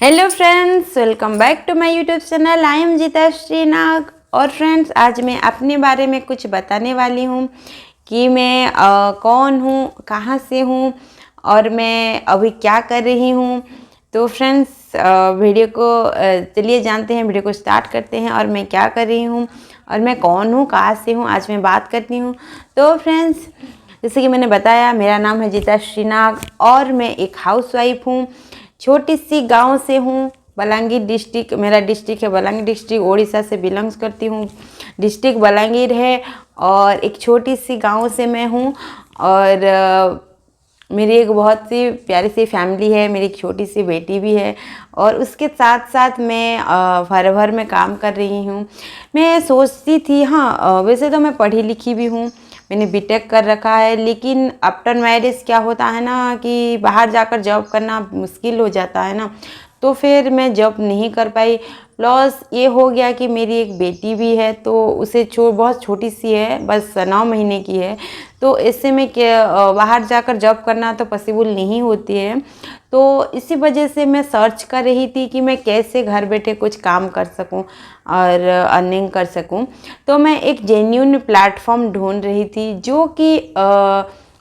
Hello friends, welcome back to my YouTube channel. I am Jeetashri Nag. और friends, आज मैं अपने बारे में कुछ बताने वाली हूँ कि मैं कौन हूँ, कहाँ से हूँ और मैं अभी क्या कर रही हूँ। तो फ्रेंड्स, वीडियो को चलिए जानते हैं, वीडियो को स्टार्ट करते हैं और मैं क्या कर रही हूँ और मैं कौन हूँ, कहाँ से हूँ, आज मैं बात करती हूँ। तो फ्रेंड्स, जैसे कि मैंने बताया, मेरा नाम है जीताश्री नाग और मैं एक हाउसवाइफ हूँ। छोटी सी गांव से हूँ, बलांगीर डिस्ट्रिक्ट, मेरा डिस्ट्रिक्ट है बलांगीर डिस्ट्रिक्ट, उड़ीसा से बिलोंग्स करती हूँ। डिस्ट्रिक्ट बलांगीर है और एक छोटी सी गांव से मैं हूँ। और मेरी एक बहुत सी प्यारी सी फैमिली है, मेरी एक छोटी सी बेटी भी है और उसके साथ साथ मैं भर में काम कर रही हूँ। मैं सोचती थी, हाँ वैसे तो मैं पढ़ी लिखी भी हूँ, मैंने बीटेक कर रखा है, लेकिन आफ्टर मैरिज क्या होता है ना कि बाहर जाकर जॉब करना मुश्किल हो जाता है ना, तो फिर मैं जॉब नहीं कर पाई। प्लस ये हो गया कि मेरी एक बेटी भी है, तो उसे बहुत छोटी सी है, बस 9 महीने की है। तो ऐसे में बाहर जाकर जॉब करना तो पॉसिबल नहीं होती है। तो इसी वजह से मैं सर्च कर रही थी कि मैं कैसे घर बैठे कुछ काम कर सकूं और अर्निंग कर सकूं। तो मैं एक जेन्युइन प्लेटफॉर्म ढूंढ रही थी जो कि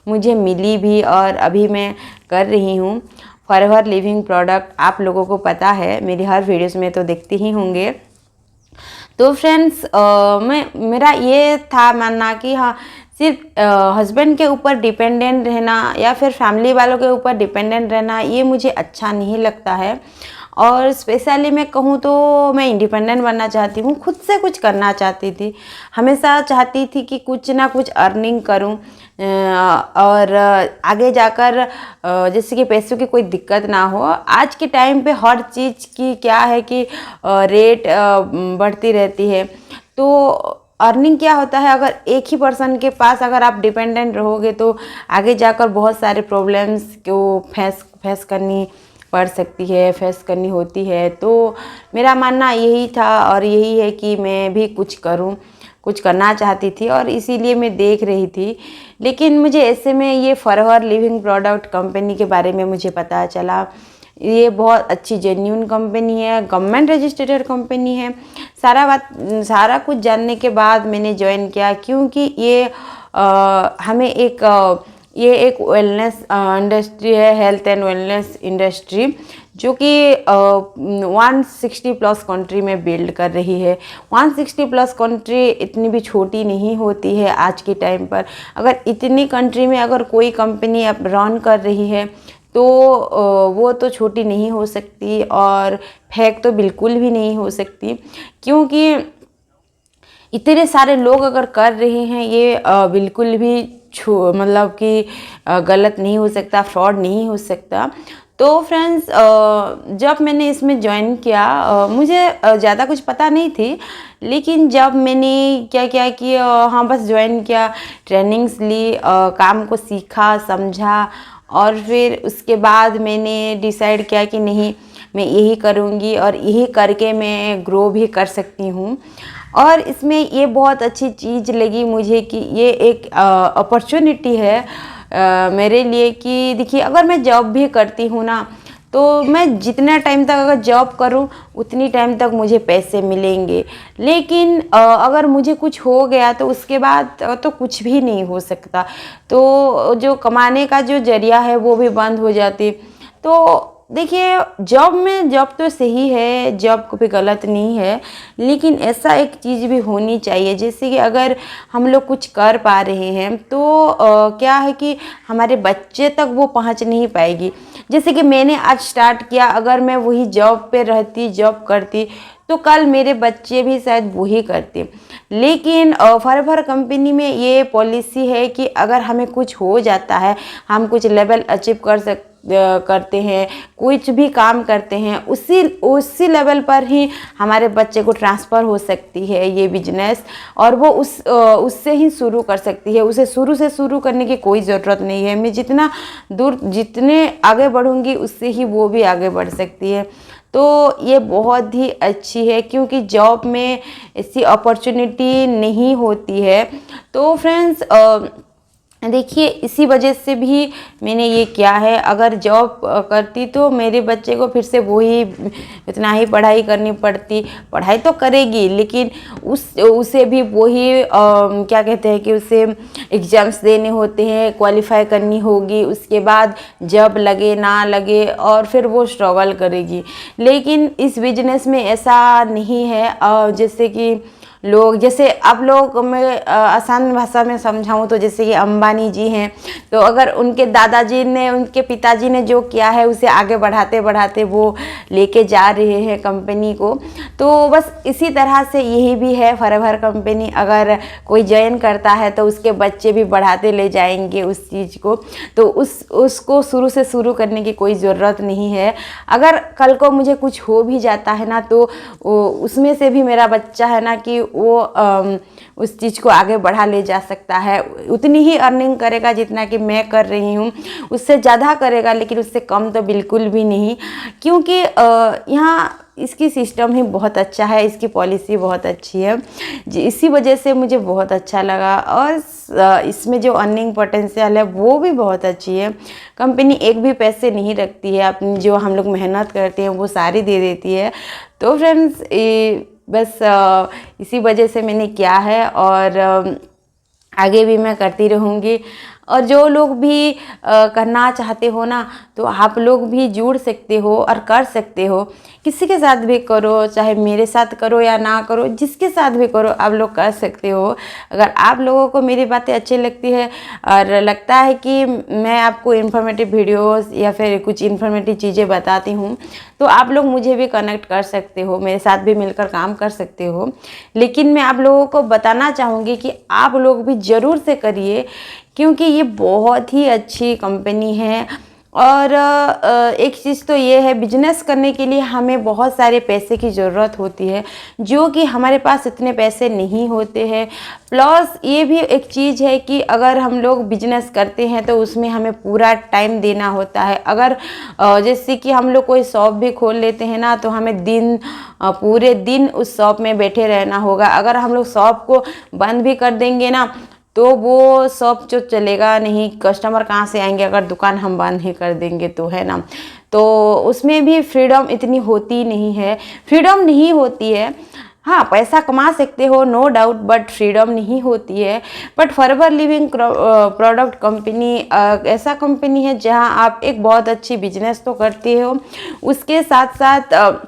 मुझे मिली भी और अभी मैं कर रही हूँ। फॉरएवर लिविंग प्रोडक्ट, आप लोगों को पता है, मेरी हर वीडियोस में तो देखते ही होंगे। तो फ्रेंड्स, मेरा ये था मानना कि हाँ, सिर्फ हस्बैंड के ऊपर डिपेंडेंट रहना या फिर फैमिली वालों के ऊपर डिपेंडेंट रहना, ये मुझे अच्छा नहीं लगता है। और स्पेशली मैं कहूँ तो मैं इंडिपेंडेंट बनना चाहती हूँ, खुद से कुछ करना चाहती थी, हमेशा चाहती थी कि कुछ ना कुछ अर्निंग करूँ और आगे जाकर जैसे कि पैसों की कोई दिक्कत ना हो। आज के टाइम पे हर चीज़ की क्या है कि रेट बढ़ती रहती है। तो अर्निंग क्या होता है, अगर एक ही पर्सन के पास अगर आप डिपेंडेंट रहोगे तो आगे जाकर बहुत सारे प्रॉब्लम्स को फेस करनी पड़ सकती है, फेस करनी होती है। तो मेरा मानना यही था और यही है कि मैं भी कुछ करूं, कुछ करना चाहती थी और इसीलिए मैं देख रही थी। लेकिन मुझे ऐसे में ये फॉरएवर लिविंग प्रोडक्ट कंपनी के बारे में मुझे पता चला। ये बहुत अच्छी जेन्युइन कंपनी है, गवर्नमेंट रजिस्टर्ड कंपनी है। सारा कुछ जानने के बाद मैंने ज्वाइन किया, क्योंकि ये हमें ये एक वेलनेस इंडस्ट्री है, हेल्थ एंड वेलनेस इंडस्ट्री, जो कि 160 प्लस कंट्री में बिल्ड कर रही है। 160 प्लस कंट्री इतनी भी छोटी नहीं होती है आज के टाइम पर। अगर इतनी कंट्री में अगर कोई कंपनी अब रन कर रही है तो वो तो छोटी नहीं हो सकती और फेक तो बिल्कुल भी नहीं हो सकती, क्योंकि इतने सारे लोग अगर कर रहे हैं, ये बिल्कुल भी मतलब कि गलत नहीं हो सकता, फ्रॉड नहीं हो सकता। तो फ्रेंड्स, जब मैंने इसमें ज्वाइन किया, मुझे ज़्यादा कुछ पता नहीं थी, लेकिन जब मैंने क्या किया कि हाँ बस ज्वाइन किया, ट्रेनिंग्स ली, काम को सीखा समझा और फिर उसके बाद मैंने डिसाइड किया कि नहीं, मैं यही करूँगी और यही करके मैं ग्रो भी कर सकती हूँ। और इसमें ये बहुत अच्छी चीज़ लगी मुझे कि ये एक अपॉर्चुनिटी है मेरे लिए कि देखिए, अगर मैं जॉब भी करती हूँ ना, तो मैं जितना टाइम तक अगर जॉब करूँ उतनी टाइम तक मुझे पैसे मिलेंगे। लेकिन अगर मुझे कुछ हो गया तो उसके बाद तो कुछ भी नहीं हो सकता। तो जो कमाने का जो जरिया है वो भी बंद हो जाती। तो देखिए, जॉब तो सही है, जॉब को भी गलत नहीं है, लेकिन ऐसा एक चीज़ भी होनी चाहिए, जैसे कि अगर हम लोग कुछ कर पा रहे हैं तो क्या है कि हमारे बच्चे तक वो पहुंच नहीं पाएगी। जैसे कि मैंने आज स्टार्ट किया, अगर मैं वही जॉब पे रहती, जॉब करती, तो कल मेरे बच्चे भी शायद वही करते। लेकिन फॉरएवर कंपनी में ये पॉलिसी है कि अगर हमें कुछ हो जाता है, हम कुछ लेवल अचीव करते हैं, कुछ भी काम करते हैं, उसी लेवल पर ही हमारे बच्चे को ट्रांसफ़र हो सकती है ये बिजनेस, और वो उससे ही शुरू कर सकती है। उसे शुरू से शुरू करने की कोई ज़रूरत नहीं है। मैं जितने आगे बढ़ूंगी उससे ही वो भी आगे बढ़ सकती है। तो ये बहुत ही अच्छी है, क्योंकि जॉब में ऐसी अपॉर्चुनिटी नहीं होती है। तो फ्रेंड्स, देखिए इसी वजह से भी मैंने ये किया है। अगर जॉब करती तो मेरे बच्चे को फिर से वही इतना ही पढ़ाई करनी पड़ती। पढ़ाई तो करेगी लेकिन उसे भी वही क्या कहते हैं कि उसे एग्ज़ाम्स देने होते हैं, क्वालिफाई करनी होगी, उसके बाद जॉब लगे ना लगे और फिर वो स्ट्रगल करेगी। लेकिन इस बिजनेस में ऐसा नहीं है। जैसे कि लोग, जैसे अब लोग, मैं आसान भाषा में समझाऊं तो जैसे कि अंबानी जी हैं, तो अगर उनके दादाजी ने, उनके पिताजी ने जो किया है उसे आगे बढ़ाते बढ़ाते वो लेके जा रहे हैं कंपनी को। तो बस इसी तरह से यही भी है फॉरएवर कंपनी। अगर कोई जॉइन करता है तो उसके बच्चे भी बढ़ाते ले जाएंगे उस चीज़ को। तो उसको शुरू से शुरू करने की कोई ज़रूरत नहीं है। अगर कल को मुझे कुछ हो भी जाता है ना तो उसमें से भी मेरा बच्चा है ना कि वो उस चीज़ को आगे बढ़ा ले जा सकता है। उतनी ही अर्निंग करेगा जितना कि मैं कर रही हूँ, उससे ज़्यादा करेगा लेकिन उससे कम तो बिल्कुल भी नहीं। क्योंकि यहाँ इसकी सिस्टम ही बहुत अच्छा है, इसकी पॉलिसी बहुत अच्छी है। इसी वजह से मुझे बहुत अच्छा लगा। और इसमें जो अर्निंग पोटेंशियल है वो भी बहुत अच्छी है। कंपनी एक भी पैसे नहीं रखती है, अपनी जो हम लोग मेहनत करते हैं वो सारी दे देती है। तो फ्रेंड्स बस इसी वजह से मैंने किया है और आगे भी मैं करती रहूँगी। और जो लोग भी करना चाहते हो ना तो आप लोग भी जुड़ सकते हो और कर सकते हो। किसी के साथ भी करो, चाहे मेरे साथ करो या ना करो, जिसके साथ भी करो आप लोग कर सकते हो। अगर आप लोगों को मेरी बातें अच्छी लगती है और लगता है कि मैं आपको इन्फॉर्मेटिव वीडियोस या फिर कुछ इन्फॉर्मेटिव चीज़ें बताती हूँ तो आप लोग मुझे भी कनेक्ट कर सकते हो, मेरे साथ भी मिलकर काम कर सकते हो। लेकिन मैं आप लोगों को बताना चाहूँगी कि आप लोग भी ज़रूर से करिए क्योंकि ये बहुत ही अच्छी कंपनी है। और एक चीज़ तो ये है, बिजनेस करने के लिए हमें बहुत सारे पैसे की ज़रूरत होती है जो कि हमारे पास इतने पैसे नहीं होते हैं। प्लस ये भी एक चीज़ है कि अगर हम लोग बिजनेस करते हैं तो उसमें हमें पूरा टाइम देना होता है। अगर जैसे कि हम लोग कोई शॉप भी खोल लेते हैं ना तो हमें पूरे दिन उस शॉप में बैठे रहना होगा। अगर हम लोग शॉप को बंद भी कर देंगे ना तो वो शॉप जो चलेगा नहीं, कस्टमर कहाँ से आएंगे अगर दुकान हम बंद ही कर देंगे तो, है ना। तो उसमें भी फ्रीडम इतनी होती नहीं है, फ्रीडम नहीं होती है। हाँ, पैसा कमा सकते हो नो डाउट, बट फ्रीडम नहीं होती है। But forever living product company ऐसा कंपनी है जहाँ आप एक बहुत अच्छी बिजनेस तो करते हो, उसके साथ साथ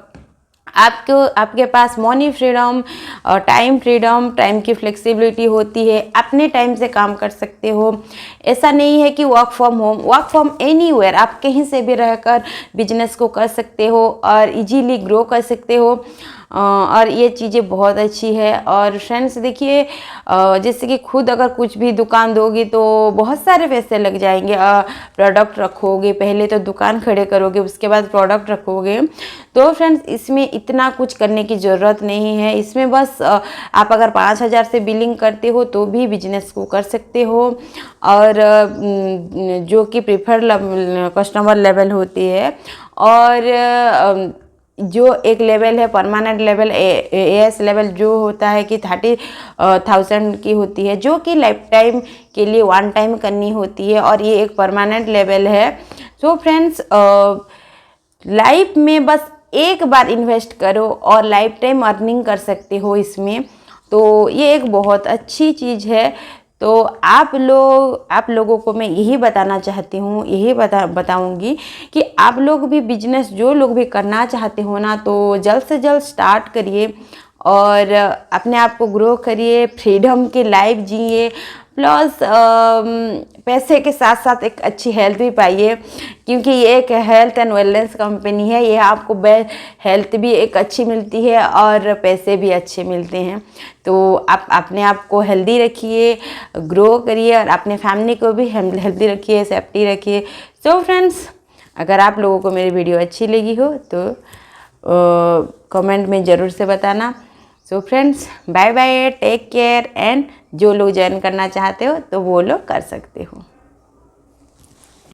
आपके पास मनी फ्रीडम और टाइम फ्रीडम, टाइम की फ्लेक्सिबिलिटी होती है, अपने टाइम से काम कर सकते हो। ऐसा नहीं है कि work from home, work from anywhere, आप कहीं से भी रहकर बिजनेस को कर सकते हो और इजीली ग्रो कर सकते हो। और ये चीज़ें बहुत अच्छी है। और फ्रेंड्स देखिए, जैसे कि खुद अगर कुछ भी दुकान दोगे तो बहुत सारे पैसे लग जाएंगे। प्रोडक्ट रखोगे, पहले तो दुकान खड़े करोगे, उसके बाद प्रोडक्ट रखोगे। तो फ्रेंड्स इसमें इतना कुछ करने की ज़रूरत नहीं है। इसमें बस आप अगर 5,000 से बिलिंग करते हो तो भी बिजनेस को कर सकते हो। और जो कि प्रीफर्ड कस्टमर लेवल होती है और जो एक लेवल है परमानेंट लेवल, एएस लेवल जो होता है कि 30,000 की होती है, जो कि लाइफ टाइम के लिए वन टाइम करनी होती है और ये एक परमानेंट लेवल है। सो फ्रेंड्स लाइफ में बस एक बार इन्वेस्ट करो और लाइफ टाइम अर्निंग कर सकते हो इसमें। तो ये एक बहुत अच्छी चीज़ है। तो आप लोगों को मैं यही बताना चाहती हूँ, यही बताऊँगी कि आप लोग भी बिजनेस जो लोग भी करना चाहते हो ना तो जल्द से जल्द स्टार्ट करिए और अपने आप को ग्रो करिए, फ्रीडम की लाइफ जिए। प्लस पैसे के साथ साथ एक अच्छी हेल्थ भी पाइए क्योंकि ये एक हेल्थ एंड वेलनेस कंपनी है। ये आपको हेल्थ भी एक अच्छी मिलती है और पैसे भी अच्छे मिलते हैं। तो आप अपने आप को हेल्दी रखिए, ग्रो करिए और अपने फैमिली को भी हेल्दी रखिए, सेफ्टी रखिए। सो फ्रेंड्स अगर आप लोगों को मेरी वीडियो अच्छी लगी हो तो कमेंट में ज़रूर से बताना। So friends bye bye, take care and जो लोग ज्वाइन करना चाहते हो तो वो लोग कर सकते हो।